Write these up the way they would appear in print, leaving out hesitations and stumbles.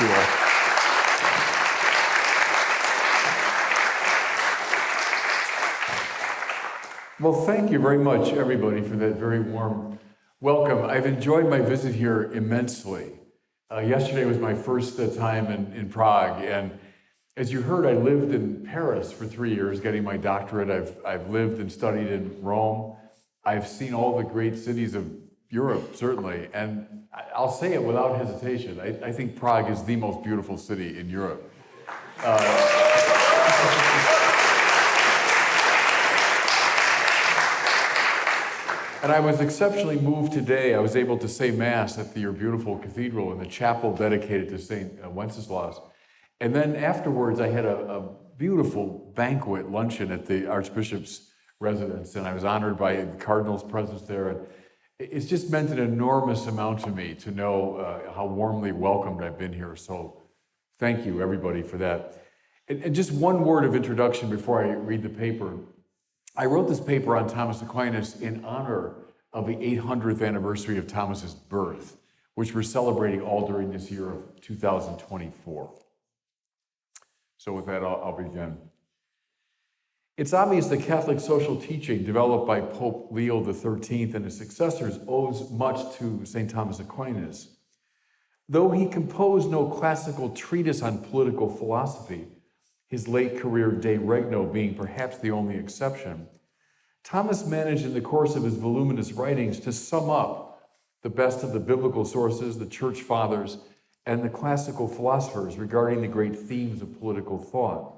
Thank you all. Well, thank you very much, everybody, for that very warm welcome. I've enjoyed my visit here immensely. Yesterday was my first time in Prague, and as you heard, I lived in Paris for 3 years, getting my doctorate. I've lived and studied in Rome. I've seen all the great cities of Europe, certainly, and I'll say it without hesitation. I think Prague is the most beautiful city in Europe. And I was exceptionally moved today. I was able to say Mass at your beautiful cathedral in the chapel dedicated to St. Wenceslaus. And then afterwards, I had a beautiful banquet luncheon at the Archbishop's residence, and I was honored by the Cardinal's presence there. And it's just meant an enormous amount to me to know how warmly welcomed I've been here. So thank you, everybody, for that. And just one word of introduction before I read the paper. I wrote this paper on Thomas Aquinas in honor of the 800th anniversary of Thomas's birth, which we're celebrating all during this year of 2024. So with that, I'll begin. It's obvious that Catholic social teaching developed by Pope Leo XIII and his successors owes much to St. Thomas Aquinas. Though he composed no classical treatise on political philosophy, his late career De Regno being perhaps the only exception, Thomas managed in the course of his voluminous writings to sum up the best of the biblical sources, the church fathers, and the classical philosophers regarding the great themes of political thought.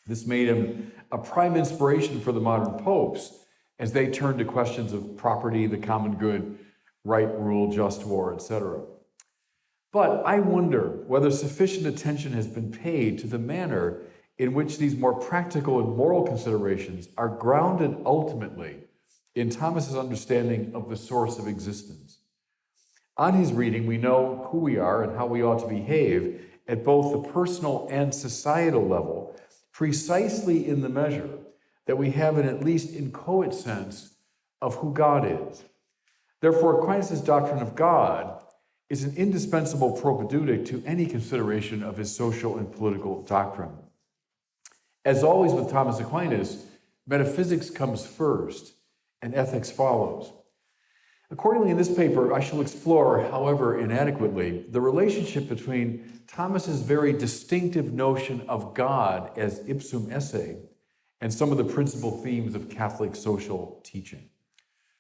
This made him a prime inspiration for the modern popes as they turned to questions of property, the common good, right rule, just war, etc. But I wonder whether sufficient attention has been paid to the manner in which these more practical and moral considerations are grounded ultimately in Thomas's understanding of the source of existence. On his reading, we know who we are and how we ought to behave at both the personal and societal level, precisely in the measure that we have an at least inchoate sense of who God is. Therefore, Aquinas' doctrine of God is an indispensable propedeutic to any consideration of his social and political doctrine. As always with Thomas Aquinas, metaphysics comes first and ethics follows. Accordingly, in this paper, I shall explore, however inadequately, the relationship between Thomas's very distinctive notion of God as Ipsum Esse and some of the principal themes of Catholic social teaching.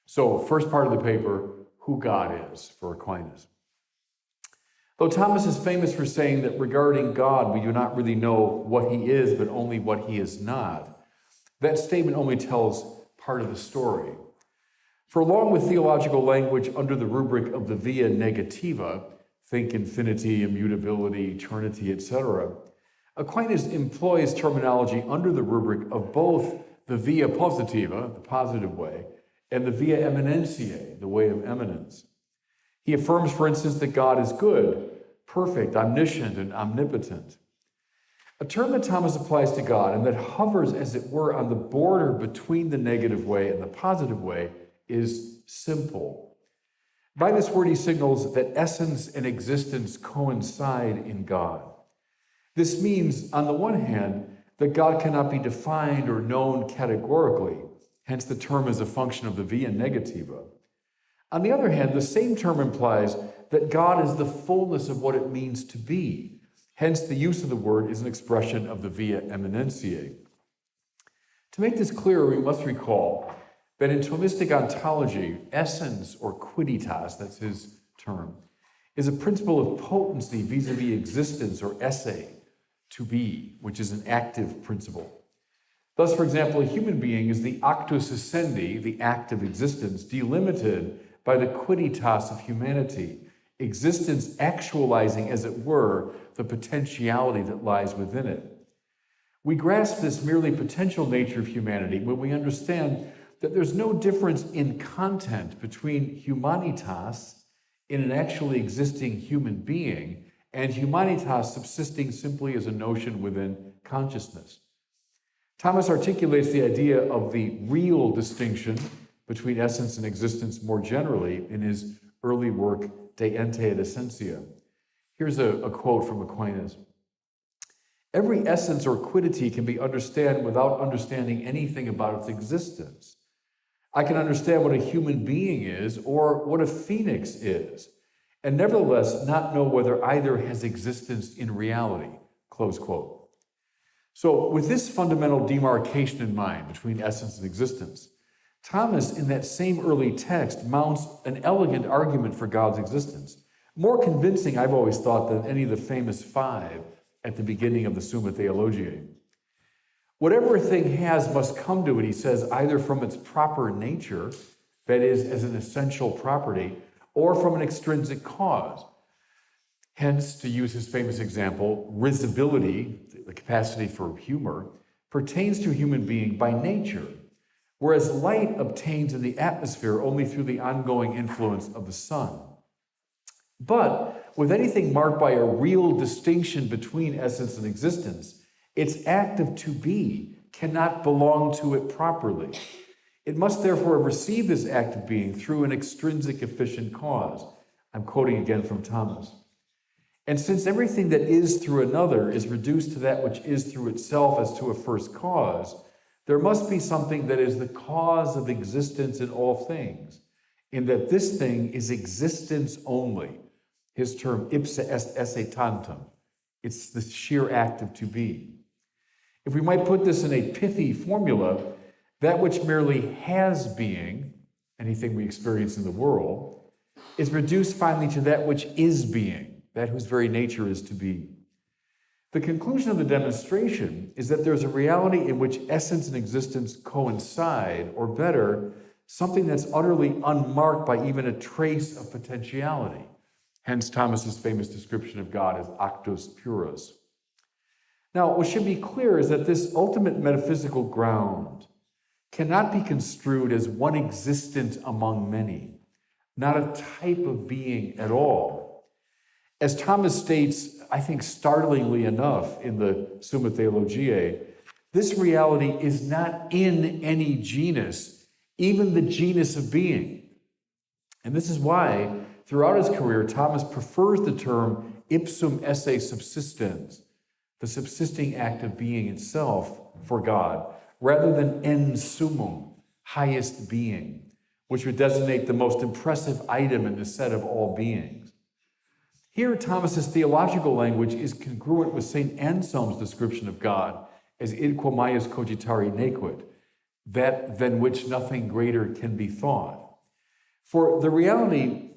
So, first part of the paper, who God is for Aquinas. Though Thomas is famous for saying that regarding God, we do not really know what he is, but only what he is not, that statement only tells part of the story. For along with theological language under the rubric of the via negativa, think infinity, immutability, eternity, etc., Aquinas employs terminology under the rubric of both the via positiva, the positive way, and the via eminentiae, the way of eminence. He affirms, for instance, that God is good, perfect, omniscient, and omnipotent. A term that Thomas applies to God and that hovers, as it were, on the border between the negative way and the positive way is simple. By this word, he signals that essence and existence coincide in God. This means, on the one hand, that God cannot be defined or known categorically, hence the term is a function of the via negativa. On the other hand, the same term implies that God is the fullness of what it means to be. Hence, the use of the word is an expression of the via eminentiae. To make this clearer, we must recall that in Thomistic ontology, essence or quidditas, that's his term, is a principle of potency vis-a-vis existence or esse, to be, which is an active principle. Thus, for example, a human being is the actus essendi, the act of existence, delimited by the quidditas of humanity, existence actualizing, as it were, the potentiality that lies within it. We grasp this merely potential nature of humanity when we understand that there's no difference in content between humanitas in an actually existing human being and humanitas subsisting simply as a notion within consciousness. Thomas articulates the idea of the real distinction between essence and existence more generally in his early work, De Ente et Essentia. Here's a quote from Aquinas. Every essence or quiddity can be understood without understanding anything about its existence. I can understand what a human being is or what a phoenix is, and nevertheless not know whether either has existence in reality, close quote. So with this fundamental demarcation in mind between essence and existence, Thomas, in that same early text, mounts an elegant argument for God's existence, more convincing, I've always thought, than any of the famous five at the beginning of the Summa Theologiae. Whatever a thing has must come to it, he says, either from its proper nature, that is, as an essential property, or from an extrinsic cause. Hence, to use his famous example, risibility, the capacity for humor, pertains to a human being by nature, whereas light obtains in the atmosphere only through the ongoing influence of the sun. But with anything marked by a real distinction between essence and existence, its act of to be cannot belong to it properly. It must therefore have received this act of being through an extrinsic efficient cause. I'm quoting again from Thomas. And since everything that is through another is reduced to that which is through itself as to a first cause, there must be something that is the cause of existence in all things, in that this thing is existence only. His term, ipsa est esse tantum. It's the sheer act of to be. If we might put this in a pithy formula, that which merely has being, anything we experience in the world, is reduced finally to that which is being, that whose very nature is to be. The conclusion of the demonstration is that there's a reality in which essence and existence coincide, or better, something that's utterly unmarked by even a trace of potentiality. Hence Thomas's famous description of God as actus purus. Now, what should be clear is that this ultimate metaphysical ground cannot be construed as one existent among many, not a type of being at all. As Thomas states, I think startlingly enough in the Summa Theologiae, this reality is not in any genus, even the genus of being. And this is why, throughout his career, Thomas prefers the term ipsum esse subsistens, the subsisting act of being itself for God, rather than en summum, highest being, which would designate the most impressive item in the set of all beings. Here, Thomas's theological language is congruent with St. Anselm's description of God as id quo maius cogitari nequit, that than which nothing greater can be thought. For the reality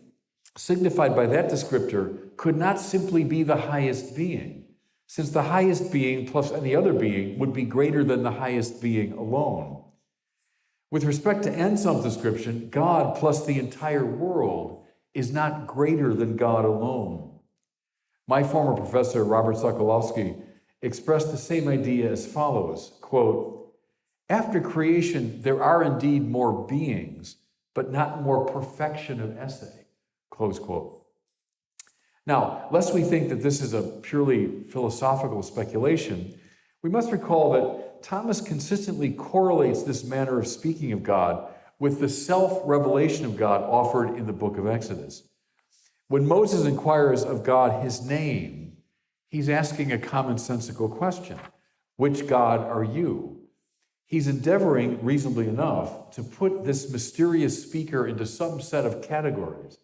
signified by that descriptor could not simply be the highest being, since the highest being plus any other being would be greater than the highest being alone. With respect to Anselm's description, God plus the entire world is not greater than God alone. My former professor, Robert Sokolowski, expressed the same idea as follows, quote, after creation, there are indeed more beings, but not more perfection of esse, close quote. Now, lest we think that this is a purely philosophical speculation, we must recall that Thomas consistently correlates this manner of speaking of God with the self-revelation of God offered in the book of Exodus. When Moses inquires of God his name, he's asking a commonsensical question. Which God are you? He's endeavoring, reasonably enough, to put this mysterious speaker into some set of categories.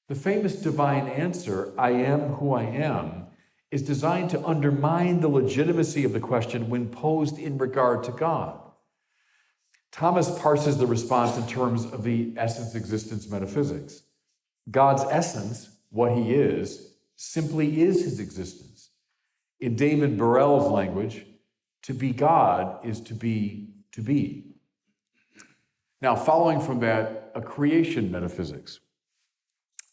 The famous divine answer, I am who I am, is designed to undermine the legitimacy of the question when posed in regard to God. Thomas parses the response in terms of the essence-existence metaphysics. God's essence, what he is, simply is his existence. In David Burrell's language, to be God is to be to be. Now, following from that, a creation metaphysics.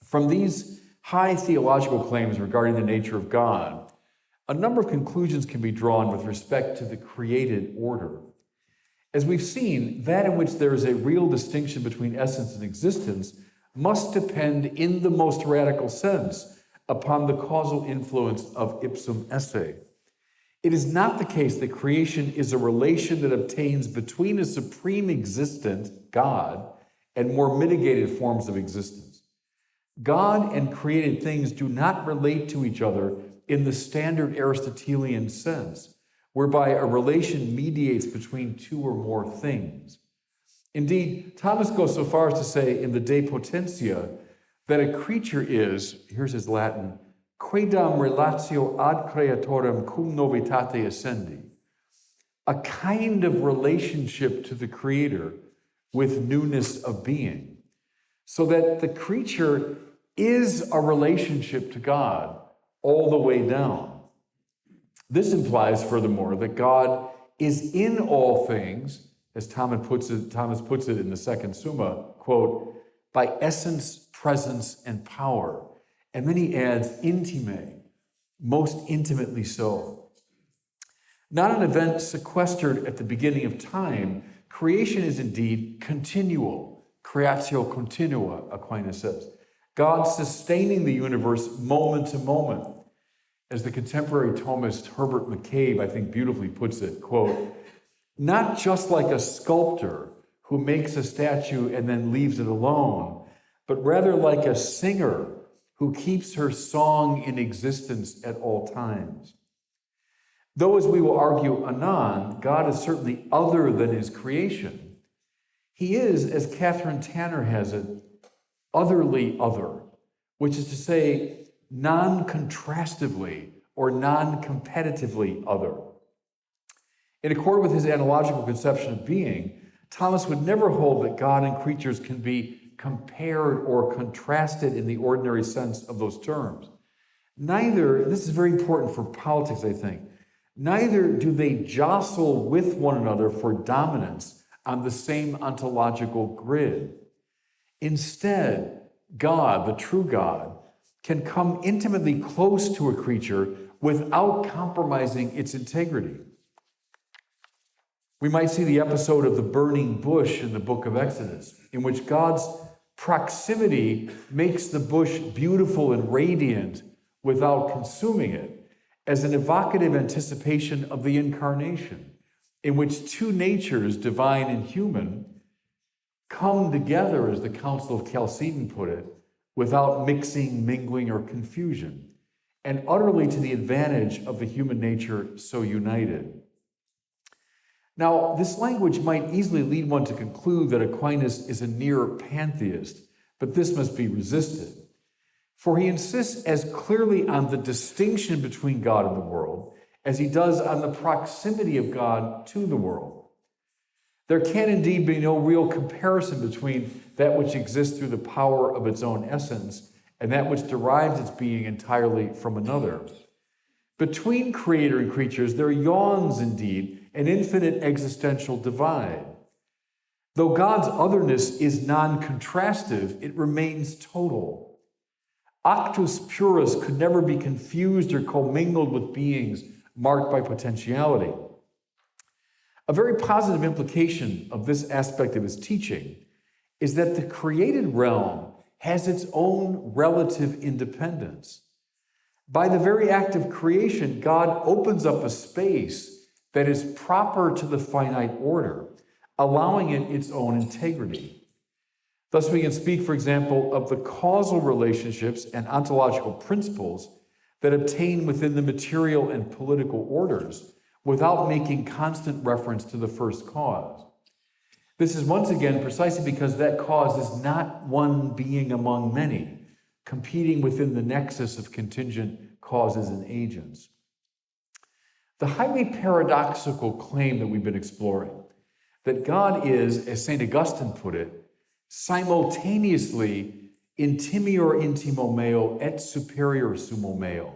From these high theological claims regarding the nature of God, a number of conclusions can be drawn with respect to the created order. As we've seen, that in which there is a real distinction between essence and existence must depend in the most radical sense upon the causal influence of ipsum esse. It is not the case that creation is a relation that obtains between a supreme existent, God, and more mitigated forms of existence. God and created things do not relate to each other in the standard Aristotelian sense, whereby a relation mediates between two or more things. Indeed, Thomas goes so far as to say in the De Potentia that a creature is, here's his Latin, quaedam relatio ad creatorem cum novitate essendi, a kind of relationship to the Creator with newness of being, so that the creature is a relationship to God all the way down. This implies, furthermore, that God is in all things, as Thomas puts it in the second Summa, quote, by essence, presence, and power. And then he adds, intime, most intimately so. Not an event sequestered at the beginning of time, creation is indeed continual, creatio continua, Aquinas says. God sustaining the universe moment to moment. As the contemporary Thomist Herbert McCabe, I think, beautifully puts it, quote, not just like a sculptor who makes a statue and then leaves it alone, but rather like a singer who keeps her song in existence at all times. Though, as we will argue anon, God is certainly other than his creation, he is, as Catherine Tanner has it, otherly other, which is to say, non-contrastively or non-competitively other. In accord with his analogical conception of being, Thomas would never hold that God and creatures can be compared or contrasted in the ordinary sense of those terms. Neither, this is very important for politics, I think, neither do they jostle with one another for dominance on the same ontological grid. Instead, God, the true God, can come intimately close to a creature without compromising its integrity. We might see the episode of the burning bush in the book of Exodus, in which God's proximity makes the bush beautiful and radiant without consuming it, as an evocative anticipation of the incarnation, in which two natures, divine and human, come together, as the Council of Chalcedon put it, without mixing, mingling, or confusion, and utterly to the advantage of the human nature so united. Now, this language might easily lead one to conclude that Aquinas is a near pantheist, but this must be resisted. For he insists as clearly on the distinction between God and the world as he does on the proximity of God to the world. There can indeed be no real comparison between that which exists through the power of its own essence and that which derives its being entirely from another. Between creator and creatures, there yawns indeed an infinite existential divide. Though God's otherness is non-contrastive, it remains total. Actus purus could never be confused or commingled with beings marked by potentiality. A very positive implication of this aspect of his teaching is that the created realm has its own relative independence. By the very act of creation, God opens up a space that is proper to the finite order, allowing it its own integrity. Thus, we can speak, for example, of the causal relationships and ontological principles that obtain within the material and political orders without making constant reference to the first cause. This is once again precisely because that cause is not one being among many, competing within the nexus of contingent causes and agents. The highly paradoxical claim that we've been exploring, that God is, as St. Augustine put it, simultaneously intimior intimo meo et superior sumo meo,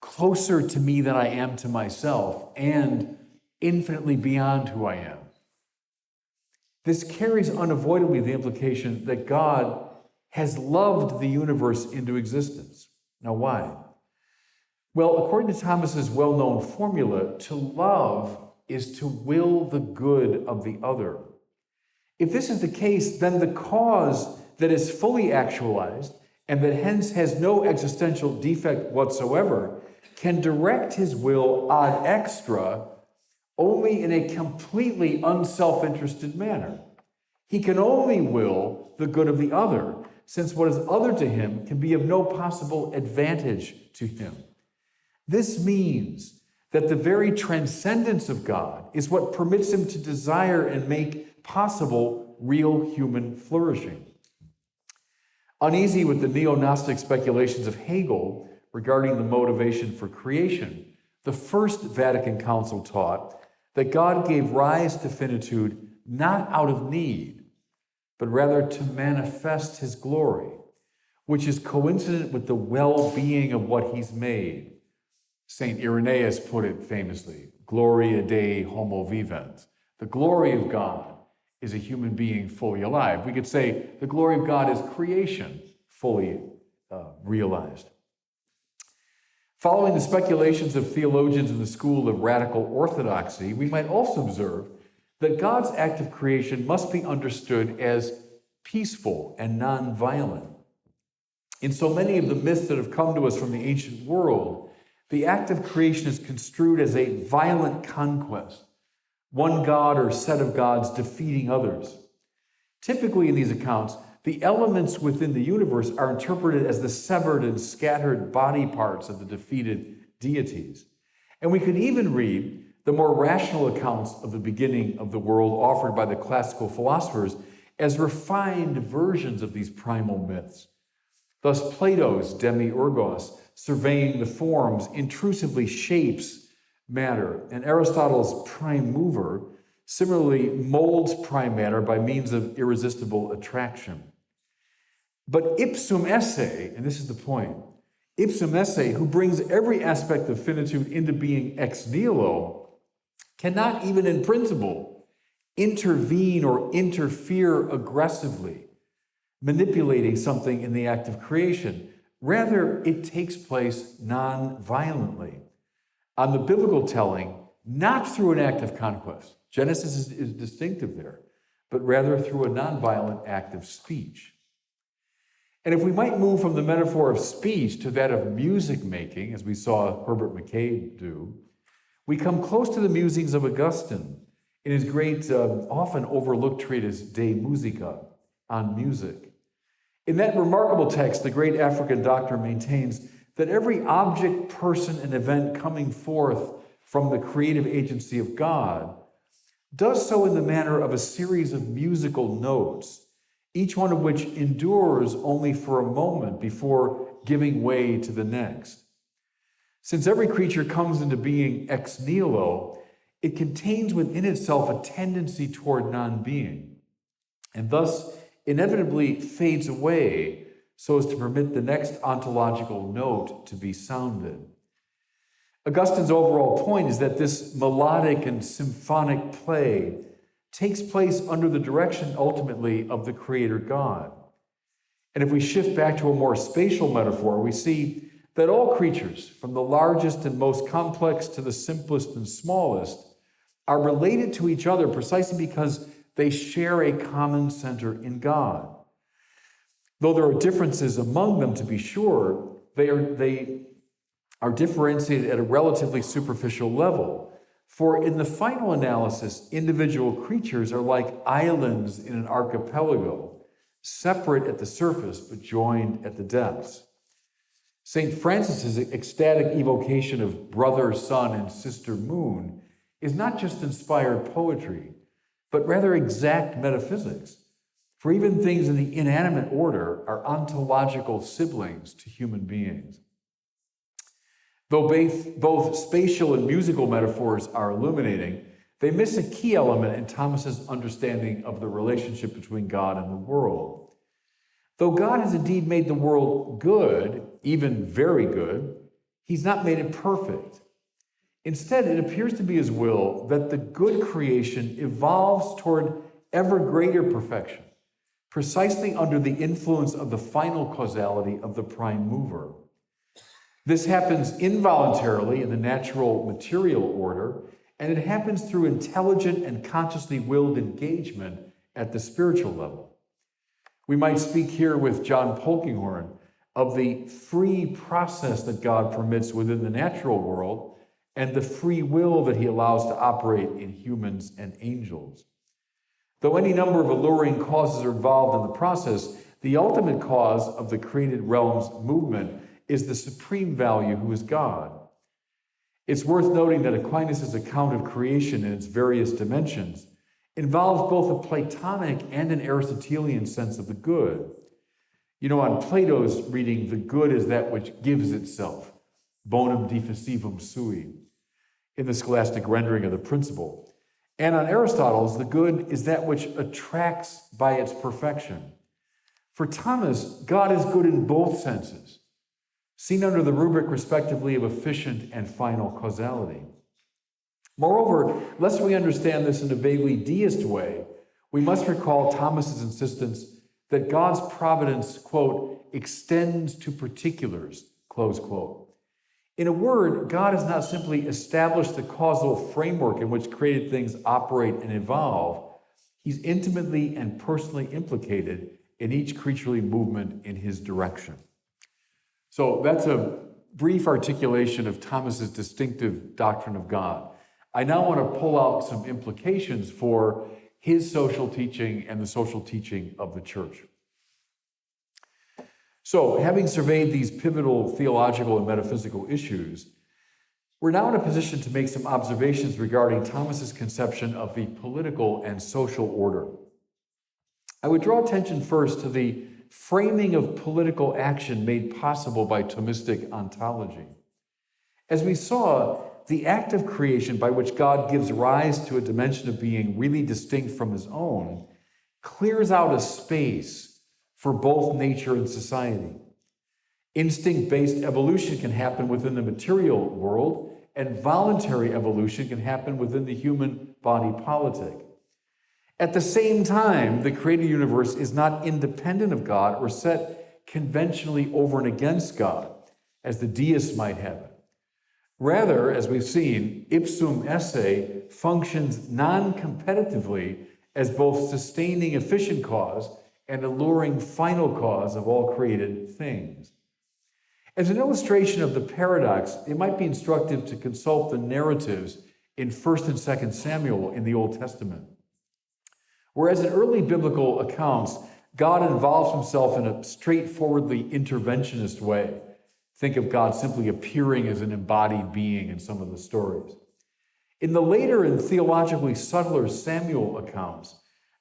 closer to me than I am to myself and infinitely beyond who I am. This carries unavoidably the implication that God has loved the universe into existence. Now, why? Well, according to Thomas's well-known formula, to love is to will the good of the other. If this is the case, then the cause that is fully actualized and that hence has no existential defect whatsoever can direct his will ad extra only in a completely unself-interested manner. He can only will the good of the other, since what is other to him can be of no possible advantage to him. This means that the very transcendence of God is what permits him to desire and make possible real human flourishing. Uneasy with the neo-Gnostic speculations of Hegel regarding the motivation for creation, the First Vatican Council taught that God gave rise to finitude not out of need, but rather to manifest his glory, which is coincident with the well-being of what he's made. St. Irenaeus put it famously, Gloria Dei homo vivens. The glory of God is a human being fully alive. We could say the glory of God is creation fully realized. Following the speculations of theologians in the school of radical orthodoxy, we might also observe that God's act of creation must be understood as peaceful and non-violent. In so many of the myths that have come to us from the ancient world, the act of creation is construed as a violent conquest, one god or set of gods defeating others. Typically in these accounts, the elements within the universe are interpreted as the severed and scattered body parts of the defeated deities. And we could even read the more rational accounts of the beginning of the world offered by the classical philosophers as refined versions of these primal myths. Thus, Plato's Demiurgos, surveying the forms, intrusively shapes matter, and Aristotle's prime mover similarly molds prime matter by means of irresistible attraction. But Ipsum Esse, and this is the point, Ipsum Esse, who brings every aspect of finitude into being ex nihilo, cannot even in principle intervene or interfere aggressively, manipulating something in the act of creation. Rather, it takes place non-violently. On the biblical telling, not through an act of conquest. Genesis is distinctive there, but rather through a non-violent act of speech. And if we might move from the metaphor of speech to that of music making, as we saw Herbert McCabe do, we come close to the musings of Augustine in his great, often overlooked treatise, De Musica, on music. In that remarkable text, the great African doctor maintains that every object, person, and event coming forth from the creative agency of God does so in the manner of a series of musical notes, each one of which endures only for a moment before giving way to the next. Since every creature comes into being ex nihilo, it contains within itself a tendency toward non-being, and thus inevitably fades away so as to permit the next ontological note to be sounded. Augustine's overall point is that this melodic and symphonic play takes place under the direction ultimately of the Creator God. And if we shift back to a more spatial metaphor, we see that all creatures, from the largest and most complex to the simplest and smallest, are related to each other precisely because they share a common center in God. Though there are differences among them, to be sure, they are differentiated at a relatively superficial level. For in the final analysis, individual creatures are like islands in an archipelago, separate at the surface but joined at the depths. St. Francis's ecstatic evocation of brother, sun, and sister moon is not just inspired poetry, but rather exact metaphysics. For even things in the inanimate order are ontological siblings to human beings. Though both spatial and musical metaphors are illuminating, they miss a key element in Thomas's understanding of the relationship between God and the world. Though God has indeed made the world good, even very good, he's not made it perfect. Instead, it appears to be his will that the good creation evolves toward ever greater perfection, precisely under the influence of the final causality of the prime mover. This happens involuntarily in the natural material order, and it happens through intelligent and consciously willed engagement at the spiritual level. We might speak here with John Polkinghorne of the free process that God permits within the natural world and the free will that he allows to operate in humans and angels. Though any number of alluring causes are involved in the process, the ultimate cause of the created realms movement is the supreme value who is God. It's worth noting that Aquinas' account of creation in its various dimensions involves both a Platonic and an Aristotelian sense of the good. You know, on Plato's reading, the good is that which gives itself, bonum difficivum sui, in the scholastic rendering of the principle. And on Aristotle's, the good is that which attracts by its perfection. For Thomas, God is good in both senses, seen under the rubric respectively of efficient and final causality. Moreover, lest we understand this in a vaguely deist way, we must recall Thomas's insistence that God's providence, quote, extends to particulars, close quote. In a word, God has not simply established the causal framework in which created things operate and evolve. He's intimately and personally implicated in each creaturely movement in his direction. So that's a brief articulation of Thomas's distinctive doctrine of God. I now want to pull out some implications for his social teaching and the social teaching of the church. So, having surveyed these pivotal theological and metaphysical issues, we're now in a position to make some observations regarding Thomas's conception of the political and social order. I would draw attention first to the framing of political action made possible by Thomistic ontology. As we saw, the act of creation by which God gives rise to a dimension of being really distinct from his own clears out a space for both nature and society. Instinct-based evolution can happen within the material world, and voluntary evolution can happen within the human body politic. At the same time, the created universe is not independent of God or set conventionally over and against God, as the deists might have it. Rather, as we've seen, Ipsum Esse functions non-competitively as both sustaining efficient cause and alluring final cause of all created things. As an illustration of the paradox, it might be instructive to consult the narratives in 1st and 2nd Samuel in the Old Testament. Whereas in early biblical accounts, God involves himself in a straightforwardly interventionist way. Think of God simply appearing as an embodied being in some of the stories. In the later and theologically subtler Samuel accounts,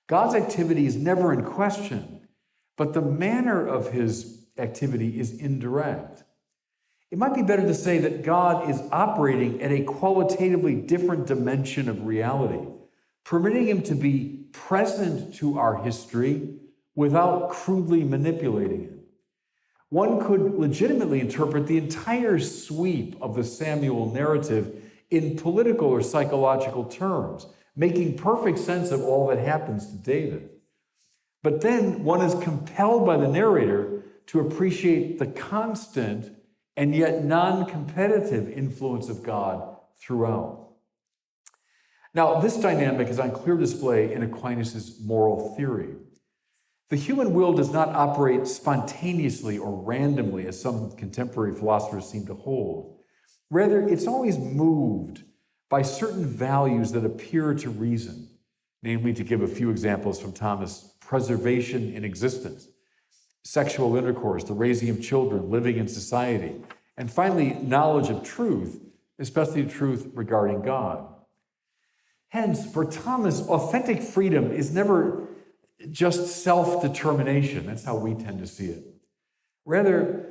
God's activity is never in question, but the manner of his activity is indirect. It might be better to say that God is operating at a qualitatively different dimension of reality, permitting him to be present to our history without crudely manipulating it. One could legitimately interpret the entire sweep of the Samuel narrative in political or psychological terms, making perfect sense of all that happens to David. But then one is compelled by the narrator to appreciate the constant and yet non-competitive influence of God throughout. Now, this dynamic is on clear display in Aquinas' moral theory. The human will does not operate spontaneously or randomly, as some contemporary philosophers seem to hold. Rather, it's always moved by certain values that appear to reason, namely, to give a few examples from Thomas, preservation in existence, sexual intercourse, the raising of children, living in society, and finally, knowledge of truth, especially truth regarding God. Hence, for Thomas, authentic freedom is never just self-determination. That's how we tend to see it. Rather,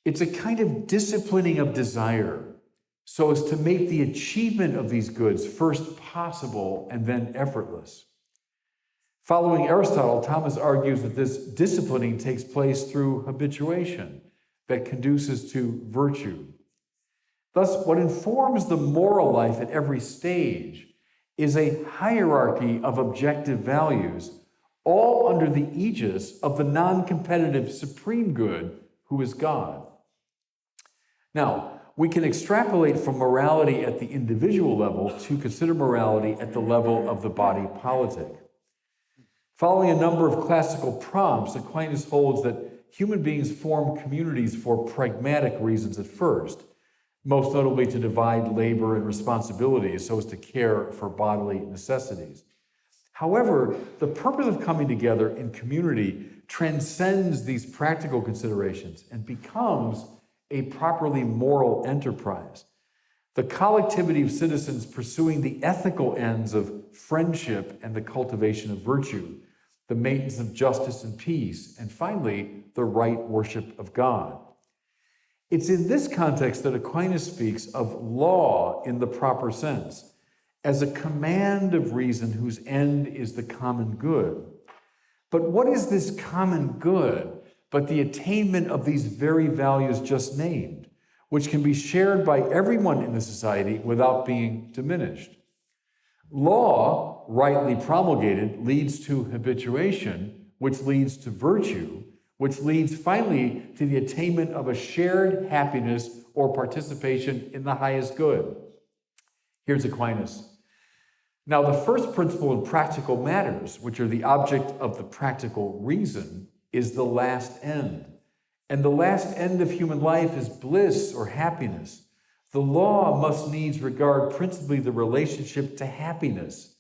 it's a kind of disciplining of desire so as to make the achievement of these goods first possible and then effortless. Following Aristotle, Thomas argues that this disciplining takes place through habituation that conduces to virtue. Thus, what informs the moral life at every stage is a hierarchy of objective values, all under the aegis of the non-competitive supreme good, who is God. Now, we can extrapolate from morality at the individual level to consider morality at the level of the body politic. Following a number of classical prompts, Aquinas holds that human beings form communities for pragmatic reasons at first, most notably to divide labor and responsibilities so as to care for bodily necessities. However, the purpose of coming together in community transcends these practical considerations and becomes a properly moral enterprise. The collectivity of citizens pursuing the ethical ends of friendship and the cultivation of virtue, the maintenance of justice and peace, and finally, the right worship of God. It's in this context that Aquinas speaks of law in the proper sense, as a command of reason whose end is the common good. But what is this common good but the attainment of these very values just named, which can be shared by everyone in the society without being diminished? Law, rightly promulgated, leads to habituation, which leads to virtue, which leads finally to the attainment of a shared happiness or participation in the highest good. Here's Aquinas. Now, the first principle in practical matters, which are the object of the practical reason, is the last end. And the last end of human life is bliss or happiness. The law must needs regard principally the relationship to happiness.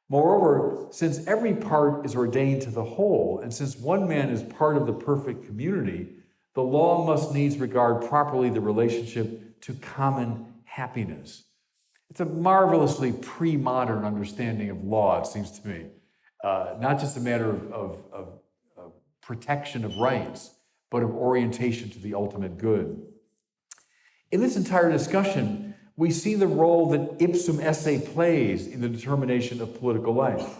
Moreover, since every part is ordained to the whole, and since one man is part of the perfect community, the law must needs regard properly the relationship to common happiness. It's a marvelously pre-modern understanding of law, it seems to me. Not just a matter of protection of rights, but of orientation to the ultimate good. In this entire discussion, we see the role that Ipsum Esse plays in the determination of political life.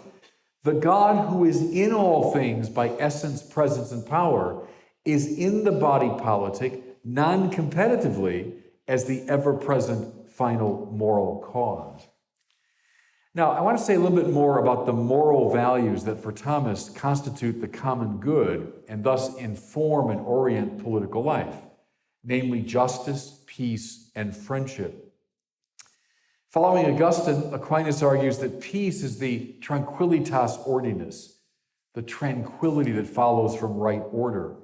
The God who is in all things by essence, presence, and power is in the body politic non-competitively as the ever-present final moral cause. Now, I want to say a little bit more about the moral values that for Thomas constitute the common good and thus inform and orient political life, namely justice, peace, and friendship. Following Augustine, Aquinas argues that peace is the tranquillitas ordinis, the tranquility that follows from right order,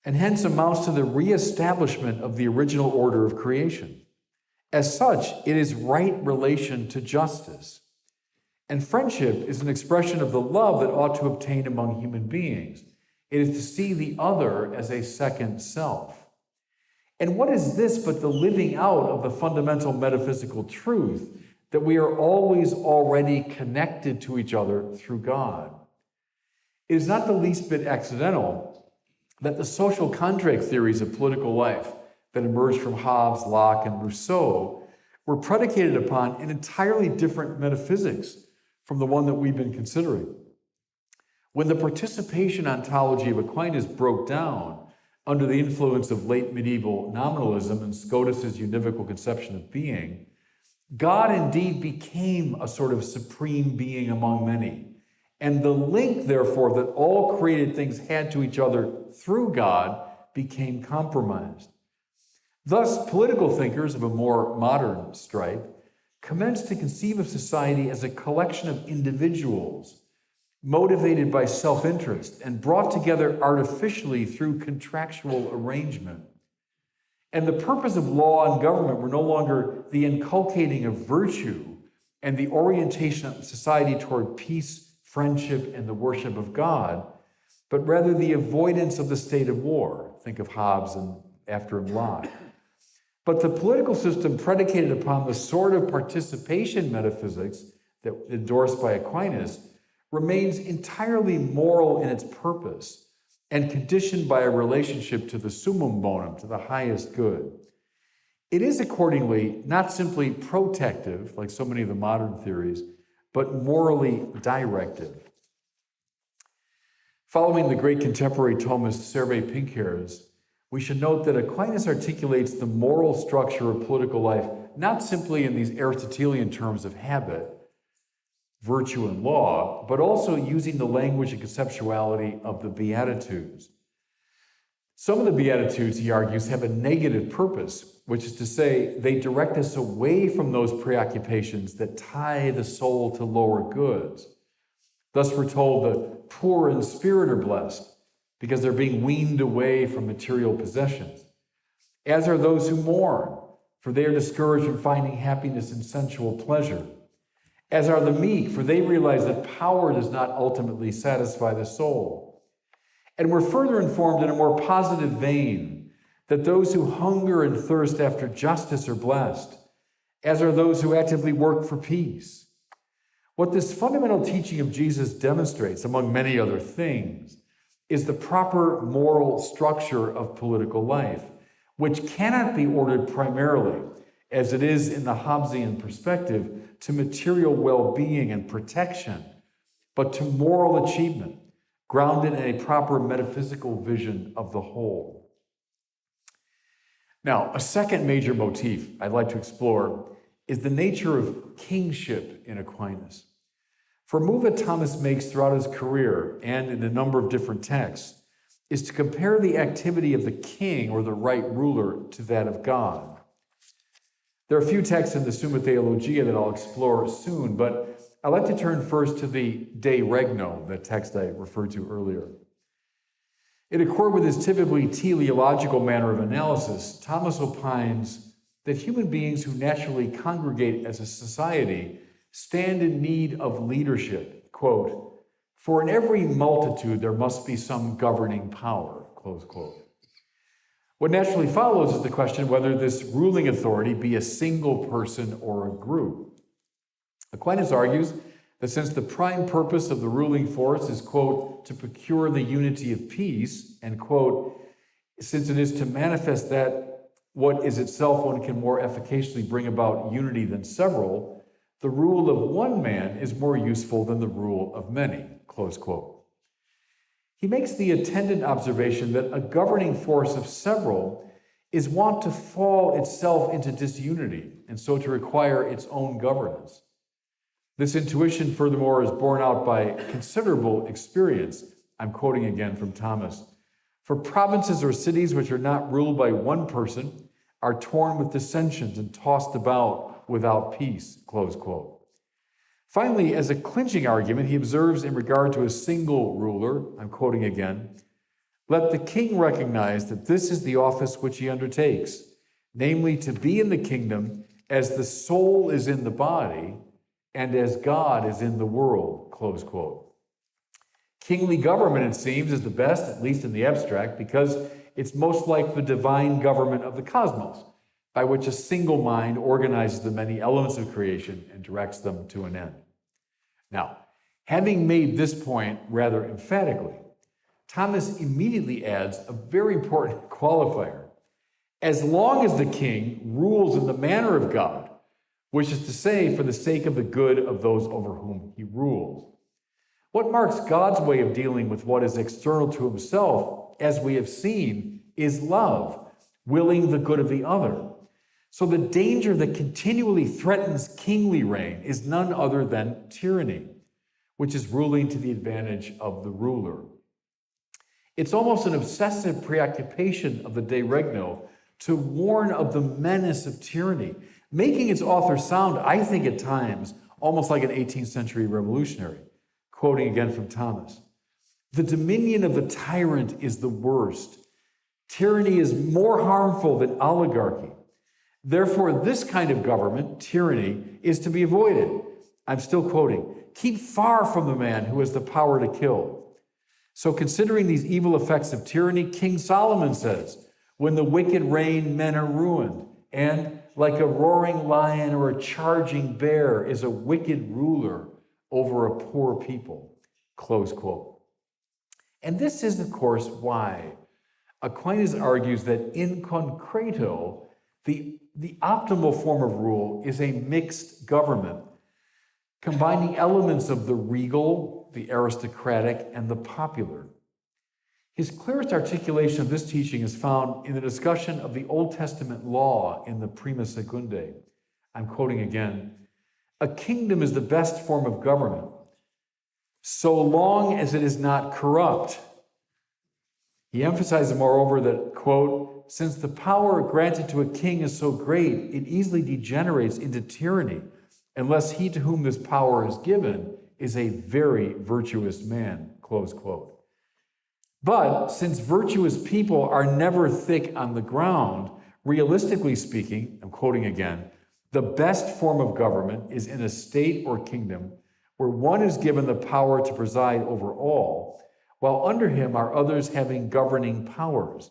and hence amounts to the reestablishment of the original order of creation. As such, it is right relation to justice. And friendship is an expression of the love that ought to obtain among human beings. It is to see the other as a second self. And what is this but the living out of the fundamental metaphysical truth that we are always already connected to each other through God? It is not the least bit accidental that the social contract theories of political life that emerged from Hobbes, Locke, and Rousseau were predicated upon an entirely different metaphysics from the one that we've been considering. When the participation ontology of Aquinas broke down under the influence of late medieval nominalism and Scotus's univocal conception of being, God indeed became a sort of supreme being among many. And the link, therefore, that all created things had to each other through God became compromised. Thus, political thinkers of a more modern stripe commenced to conceive of society as a collection of individuals motivated by self-interest and brought together artificially through contractual arrangement. And the purpose of law and government were no longer the inculcating of virtue and the orientation of society toward peace, friendship, and the worship of God, but rather the avoidance of the state of war. Think of Hobbes and after him Locke. But the political system predicated upon the sort of participation metaphysics that endorsed by Aquinas remains entirely moral in its purpose and conditioned by a relationship to the summum bonum, to the highest good. It is accordingly not simply protective, like so many of the modern theories, but morally directive. Following the great contemporary Thomist Serve Pincair's, we should note that Aquinas articulates the moral structure of political life not simply in these Aristotelian terms of habit, virtue, and law, but also using the language and conceptuality of the Beatitudes. Some of the Beatitudes, he argues, have a negative purpose, which is to say they direct us away from those preoccupations that tie the soul to lower goods. Thus, we're told the poor in spirit are blessed, because they're being weaned away from material possessions. As are those who mourn, for they are discouraged from finding happiness in sensual pleasure. As are the meek, for they realize that power does not ultimately satisfy the soul. And we're further informed in a more positive vein that those who hunger and thirst after justice are blessed, as are those who actively work for peace. What this fundamental teaching of Jesus demonstrates, among many other things, is the proper moral structure of political life, which cannot be ordered primarily, as it is in the Hobbesian perspective, to material well-being and protection, but to moral achievement, grounded in a proper metaphysical vision of the whole. Now, a second major motif I'd like to explore is the nature of kingship in Aquinas. For a move that Thomas makes throughout his career and in a number of different texts is to compare the activity of the king or the right ruler to that of God. There are a few texts in the Summa Theologia that I'll explore soon, but I'd like to turn first to the De Regno, that text I referred to earlier. In accord with his typically teleological manner of analysis, Thomas opines that human beings who naturally congregate as a society stand in need of leadership. Quote, "For in every multitude there must be some governing power," close quote. What naturally follows is the question whether this ruling authority be a single person or a group. Aquinas argues that since the prime purpose of the ruling force is, quote, "to procure the unity of peace," and, quote, "since it is to manifest that what is itself one can more efficaciously bring about unity than several, the rule of one man is more useful than the rule of many," close quote. He makes the attendant observation that a governing force of several is wont to fall itself into disunity and so to require its own governance. This intuition, furthermore, is borne out by considerable experience. I'm quoting again from Thomas. "For provinces or cities which are not ruled by one person are torn with dissensions and tossed about without peace," close quote. Finally, as a clinching argument, he observes in regard to a single ruler, I'm quoting again, "Let the king recognize that this is the office which he undertakes, namely to be in the kingdom as the soul is in the body and as God is in the world," close quote. Kingly government, it seems, is the best, at least in the abstract, because it's most like the divine government of the cosmos, by which a single mind organizes the many elements of creation and directs them to an end. Now, having made this point rather emphatically, Thomas immediately adds a very important qualifier. As long as the king rules in the manner of God, which is to say, for the sake of the good of those over whom he rules. What marks God's way of dealing with what is external to himself, as we have seen, is love, willing the good of the other. So the danger that continually threatens kingly reign is none other than tyranny, which is ruling to the advantage of the ruler. It's almost an obsessive preoccupation of the De Regno to warn of the menace of tyranny, making its author sound, I think at times, almost like an 18th century revolutionary. Quoting again from Thomas, "The dominion of the tyrant is the worst. Tyranny is more harmful than oligarchy. Therefore, this kind of government, tyranny, is to be avoided." I'm still quoting, "Keep far from the man who has the power to kill." So considering these evil effects of tyranny, King Solomon says, "When the wicked reign, men are ruined. And like a roaring lion or a charging bear is a wicked ruler over a poor people," close quote. And this is, of course, why Aquinas argues that in concreto, the optimal form of rule is a mixed government, combining elements of the regal, the aristocratic, and the popular. His clearest articulation of this teaching is found in the discussion of the Old Testament law in the Prima Secundae. I'm quoting again, "A kingdom is the best form of government, so long as it is not corrupt." He emphasizes, moreover, that, quote, "Since the power granted to a king is so great, it easily degenerates into tyranny, unless he to whom this power is given is a very virtuous man," close quote. But since virtuous people are never thick on the ground, realistically speaking, I'm quoting again, "the best form of government is in a state or kingdom where one is given the power to preside over all, while under him are others having governing powers.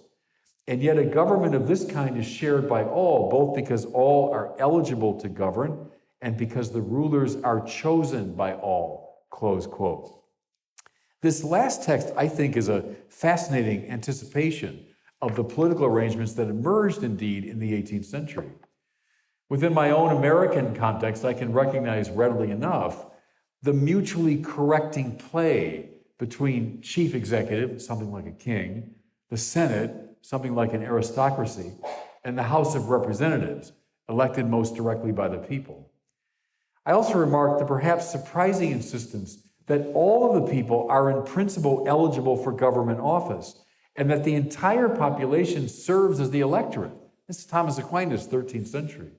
And yet a government of this kind is shared by all, both because all are eligible to govern and because the rulers are chosen by all, close quote. This last text, I think, is a fascinating anticipation of the political arrangements that emerged indeed in the 18th century. Within my own American context, I can recognize readily enough the mutually correcting play between chief executive, something like a king, the Senate, something like an aristocracy, and the House of Representatives, elected most directly by the people. I also remarked the perhaps surprising insistence that all of the people are in principle eligible for government office, and that the entire population serves as the electorate. This is Thomas Aquinas, 13th century.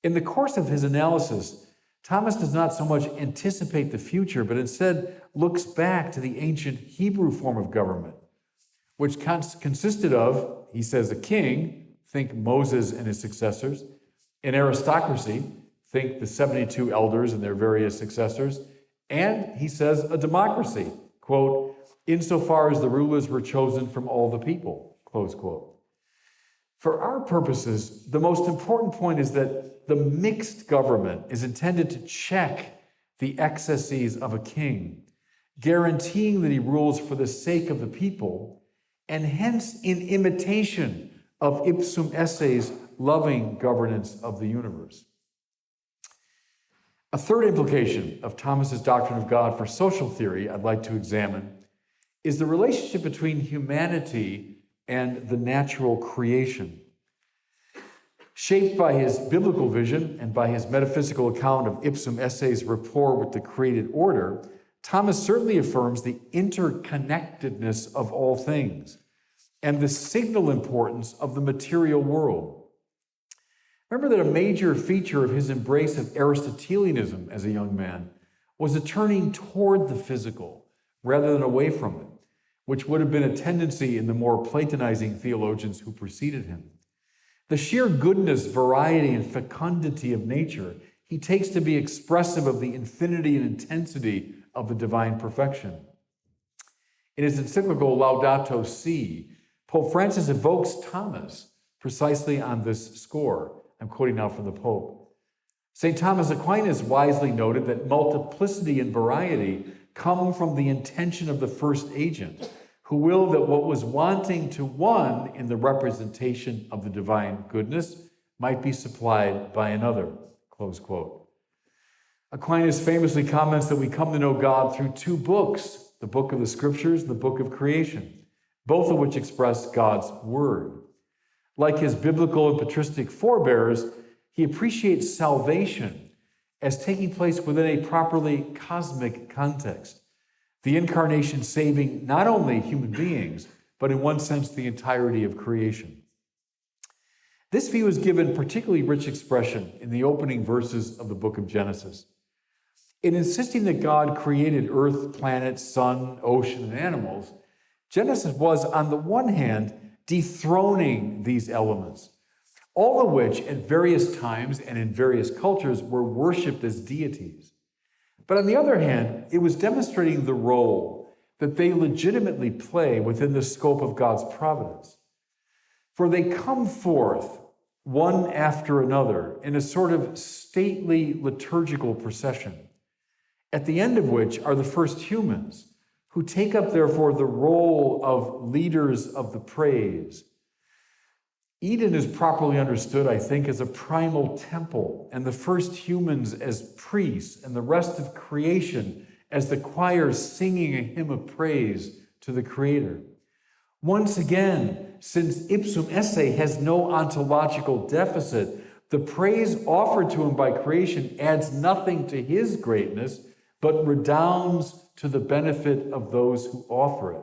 In the course of his analysis, Thomas does not so much anticipate the future, but instead looks back to the ancient Hebrew form of government, which consisted of, he says, a king, think Moses and his successors, an aristocracy, think the 72 elders and their various successors, and, he says, a democracy, quote, insofar as the rulers were chosen from all the people, close quote. For our purposes, the most important point is that the mixed government is intended to check the excesses of a king, guaranteeing that he rules for the sake of the people, and hence in imitation of Ipsum Esse's loving governance of the universe. A third implication of Thomas's doctrine of God for social theory I'd like to examine is the relationship between humanity and the natural creation. Shaped by his biblical vision and by his metaphysical account of Ipsum Esse's rapport with the created order, Thomas certainly affirms the interconnectedness of all things and the signal importance of the material world. Remember that a major feature of his embrace of Aristotelianism as a young man was a turning toward the physical rather than away from it, which would have been a tendency in the more Platonizing theologians who preceded him. The sheer goodness, variety, and fecundity of nature he takes to be expressive of the infinity and intensity of the divine perfection. In his encyclical Laudato Si, Pope Francis evokes Thomas precisely on this score. I'm quoting now from the Pope. St. Thomas Aquinas wisely noted that multiplicity and variety come from the intention of the first agent, who willed that what was wanting to one in the representation of the divine goodness might be supplied by another, close quote. Aquinas famously comments that we come to know God through two books, the book of the Scriptures and the book of creation, both of which express God's word. Like his biblical and patristic forebears, he appreciates salvation as taking place within a properly cosmic context, the incarnation saving not only human beings, but in one sense the entirety of creation. This view is given particularly rich expression in the opening verses of the book of Genesis. In insisting that God created earth, planet, sun, ocean, and animals, Genesis was, on the one hand, dethroning these elements, all of which at various times and in various cultures were worshipped as deities. But on the other hand, it was demonstrating the role that they legitimately play within the scope of God's providence. For they come forth one after another in a sort of stately liturgical procession, at the end of which are the first humans, who take up, therefore, the role of leaders of the praise. Eden is properly understood, I think, as a primal temple, and the first humans as priests, and the rest of creation as the choir singing a hymn of praise to the Creator. Once again, since Ipsum Esse has no ontological deficit, the praise offered to him by creation adds nothing to his greatness, but redounds to the benefit of those who offer it.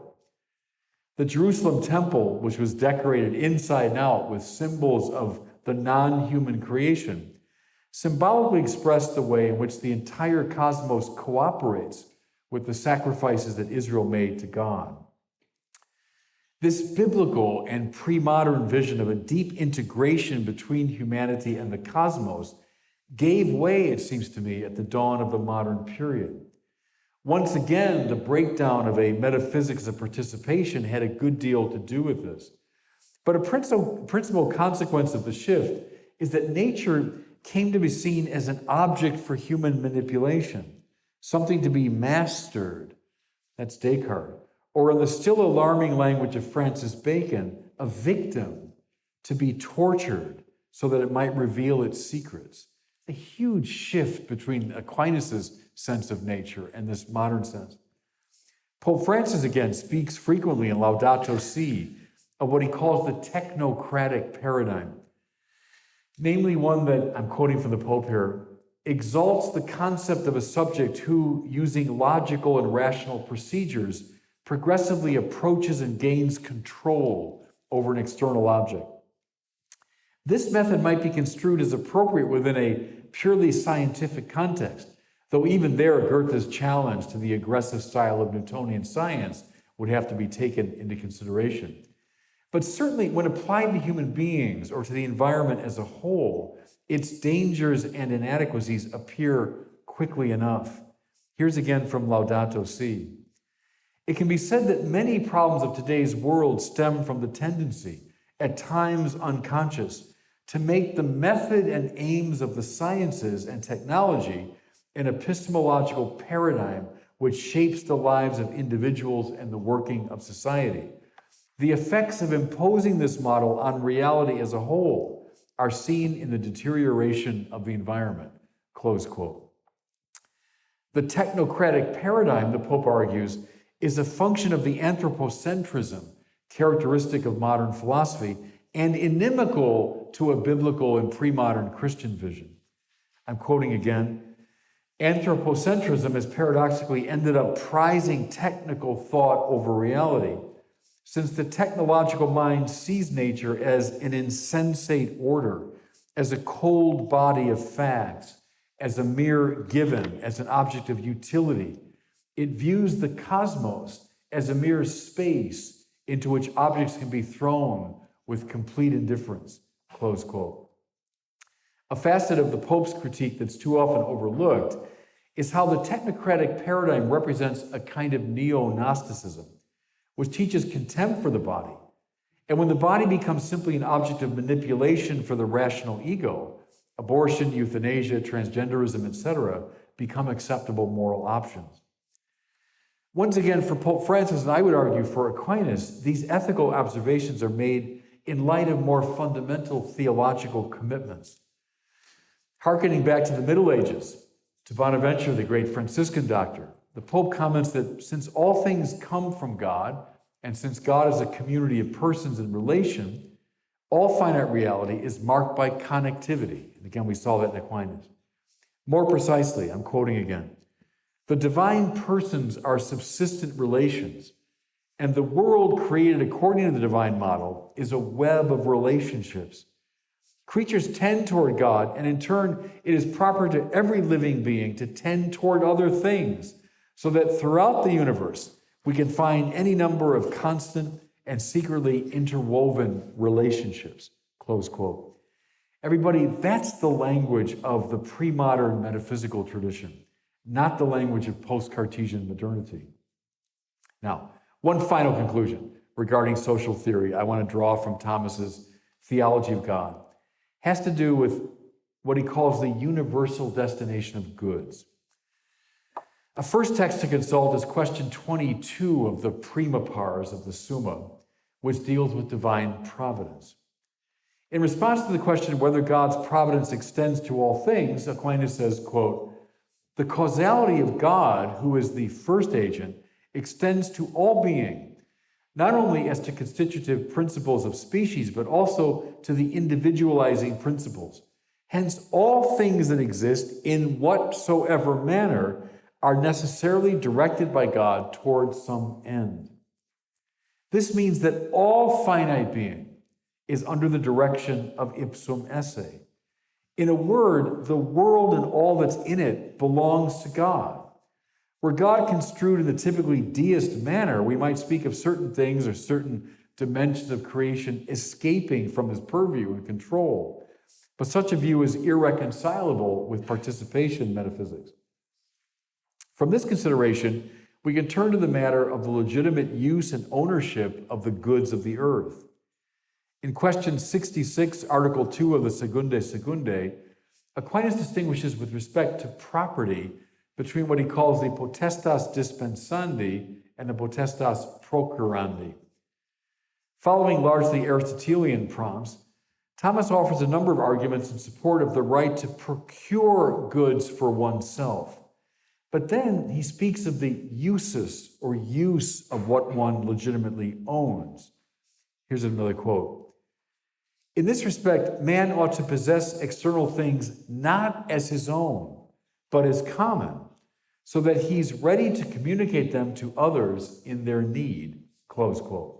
The Jerusalem temple, which was decorated inside and out with symbols of the non-human creation, symbolically expressed the way in which the entire cosmos cooperates with the sacrifices that Israel made to God. This biblical and pre-modern vision of a deep integration between humanity and the cosmos gave way, it seems to me, at the dawn of the modern period. Once again, the breakdown of a metaphysics of participation had a good deal to do with this. But a principal consequence of the shift is that nature came to be seen as an object for human manipulation, something to be mastered. That's Descartes. Or in the still alarming language of Francis Bacon, a victim to be tortured so that it might reveal its secrets. A huge shift between Aquinas' sense of nature and this modern sense. Pope Francis, again, speaks frequently in Laudato Si of what he calls the technocratic paradigm, namely one that, I'm quoting from the Pope here, exalts the concept of a subject who, using logical and rational procedures, progressively approaches and gains control over an external object. This method might be construed as appropriate within a purely scientific context, though even there Goethe's challenge to the aggressive style of Newtonian science would have to be taken into consideration. But certainly when applied to human beings or to the environment as a whole, its dangers and inadequacies appear quickly enough. Here's again from Laudato Si. It can be said that many problems of today's world stem from the tendency, at times unconscious, to make the method and aims of the sciences and technology an epistemological paradigm which shapes the lives of individuals and the working of society. The effects of imposing this model on reality as a whole are seen in the deterioration of the environment, close quote. The technocratic paradigm, the Pope argues, is a function of the anthropocentrism characteristic of modern philosophy and inimical to a biblical and pre-modern Christian vision. I'm quoting again, anthropocentrism has paradoxically ended up prizing technical thought over reality, since the technological mind sees nature as an insensate order, as a cold body of facts, as a mere given, as an object of utility. It views the cosmos as a mere space into which objects can be thrown with complete indifference, close quote. A facet of the Pope's critique that's too often overlooked is how the technocratic paradigm represents a kind of neo-Gnosticism, which teaches contempt for the body. And when the body becomes simply an object of manipulation for the rational ego, abortion, euthanasia, transgenderism, etc., become acceptable moral options. Once again, for Pope Francis, and I would argue for Aquinas, these ethical observations are made in light of more fundamental theological commitments. Harkening back to the Middle Ages, to Bonaventure, the great Franciscan doctor, the Pope comments that since all things come from God, and since God is a community of persons in relation, all finite reality is marked by connectivity. And again, we saw that in Aquinas. More precisely, I'm quoting again, the divine persons are subsistent relations, and the world created according to the divine model is a web of relationships. Creatures tend toward God, and in turn, it is proper to every living being to tend toward other things, so that throughout the universe, we can find any number of constant and secretly interwoven relationships, close quote. Everybody, that's the language of the pre-modern metaphysical tradition, not the language of post-Cartesian modernity. Now, one final conclusion regarding social theory I want to draw from Thomas's theology of God has to do with what he calls the universal destination of goods. A first text to consult is question 22 of the Prima Pars of the Summa, which deals with divine providence. In response to the question whether God's providence extends to all things, Aquinas says, quote, the causality of God, who is the first agent, extends to all being, not only as to constitutive principles of species, but also to the individualizing principles. Hence, all things that exist in whatsoever manner are necessarily directed by God towards some end. This means that all finite being is under the direction of Ipsum Esse. In a word, the world and all that's in it belongs to God. Were God construed in the typically deist manner, we might speak of certain things or certain dimensions of creation escaping from his purview and control. But such a view is irreconcilable with participation metaphysics. From this consideration, we can turn to the matter of the legitimate use and ownership of the goods of the earth. In question 66, Article 2 of the Secundae, Aquinas distinguishes with respect to property between what he calls the potestas dispensandi and the potestas procurandi. Following largely Aristotelian prompts, Thomas offers a number of arguments in support of the right to procure goods for oneself. But then he speaks of the usus or use of what one legitimately owns. Here's another quote. In this respect, man ought to possess external things not as his own, but as common, so that he's ready to communicate them to others in their need, close quote.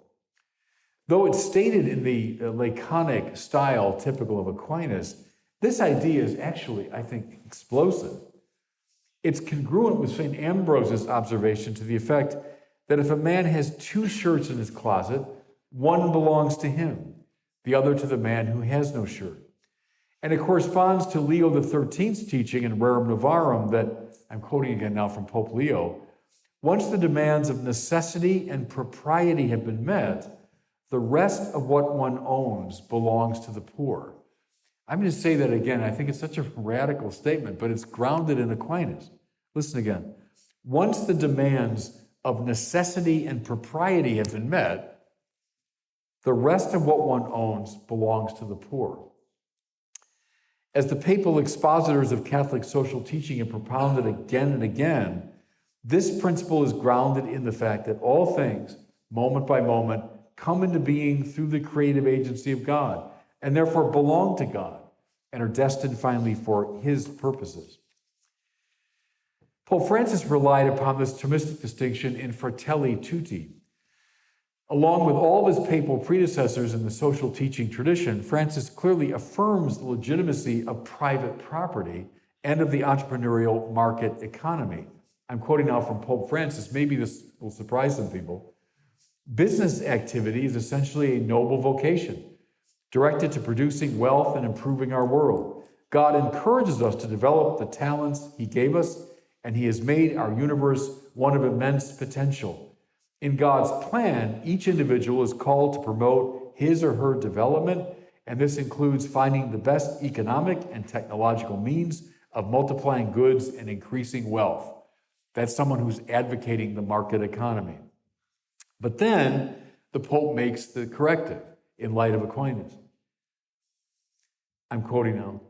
Though it's stated in the laconic style typical of Aquinas, this idea is actually, I think, explosive. It's congruent with St. Ambrose's observation to the effect that if a man has 2 shirts in his closet, one belongs to him, the other to the man who has no shirt. And it corresponds to Leo XIII's teaching in Rerum Novarum that, I'm quoting again now from Pope Leo, once the demands of necessity and propriety have been met, the rest of what one owns belongs to the poor. I'm going to say that again. I think it's such a radical statement, but it's grounded in Aquinas. Listen again. Once the demands of necessity and propriety have been met, the rest of what one owns belongs to the poor. As the papal expositors of Catholic social teaching have propounded again and again, this principle is grounded in the fact that all things, moment by moment, come into being through the creative agency of God, and therefore belong to God, and are destined finally for his purposes. Pope Francis relied upon this Thomistic distinction in Fratelli Tutti. Along with all of his papal predecessors in the social teaching tradition, Francis clearly affirms the legitimacy of private property and of the entrepreneurial market economy. I'm quoting now from Pope Francis. Maybe this will surprise some people. Business activity is essentially a noble vocation, directed to producing wealth and improving our world. God encourages us to develop the talents he gave us, and he has made our universe one of immense potential. In God's plan, each individual is called to promote his or her development, and this includes finding the best economic and technological means of multiplying goods and increasing wealth. That's someone who's advocating the market economy. But then the Pope makes the corrective in light of Aquinas. I'm quoting now.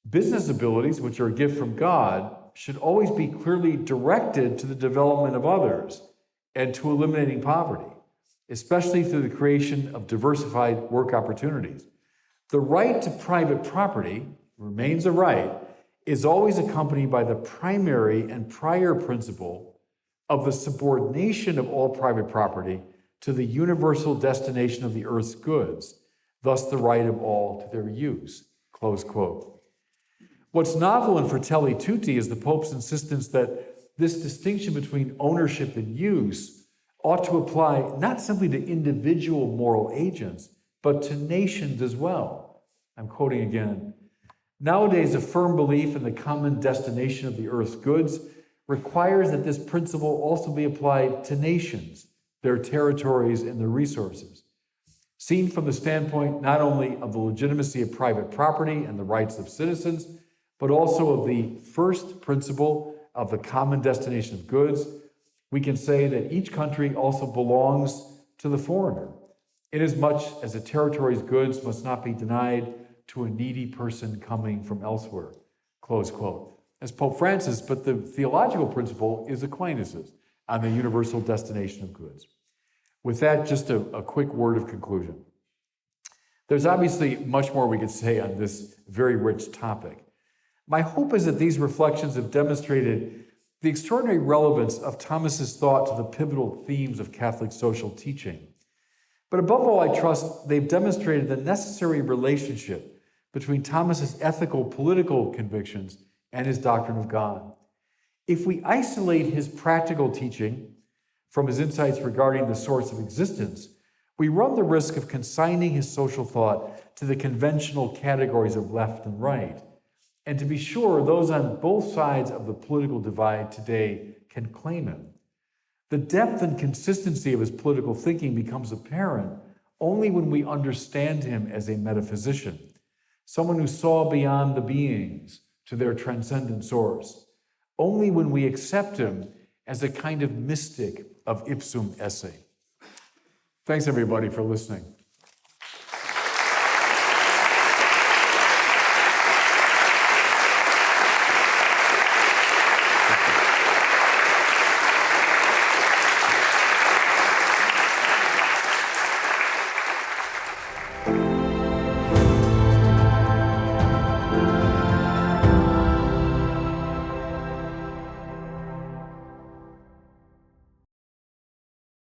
Business abilities, which are a gift from God, should always be clearly directed to the development of others and to eliminating poverty, especially through the creation of diversified work opportunities. The right to private property remains a right, is always accompanied by the primary and prior principle of the subordination of all private property to the universal destination of the earth's goods, thus the right of all to their use, close quote. What's novel in Fratelli Tutti is the Pope's insistence that this distinction between ownership and use ought to apply not simply to individual moral agents, but to nations as well. I'm quoting again. Nowadays, a firm belief in the common destination of the earth's goods requires that this principle also be applied to nations, their territories, and their resources. Seen from the standpoint not only of the legitimacy of private property and the rights of citizens, but also of the first principle of the common destination of goods, we can say that each country also belongs to the foreigner, inasmuch as a territory's goods must not be denied to a needy person coming from elsewhere, close quote. As Pope Francis, but the theological principle is Aquinas's on the universal destination of goods. With that, just a quick word of conclusion. There's obviously much more we could say on this very rich topic. My hope is that these reflections have demonstrated the extraordinary relevance of Thomas's thought to the pivotal themes of Catholic social teaching. But above all, I trust they've demonstrated the necessary relationship between Thomas's ethical, political convictions and his doctrine of God. If we isolate his practical teaching from his insights regarding the source of existence, we run the risk of consigning his social thought to the conventional categories of left and right. And to be sure, those on both sides of the political divide today can claim him. The depth and consistency of his political thinking becomes apparent only when we understand him as a metaphysician, someone who saw beyond the beings to their transcendent source, only when we accept him as a kind of mystic of Ipsum Esse. Thanks, everybody, for listening.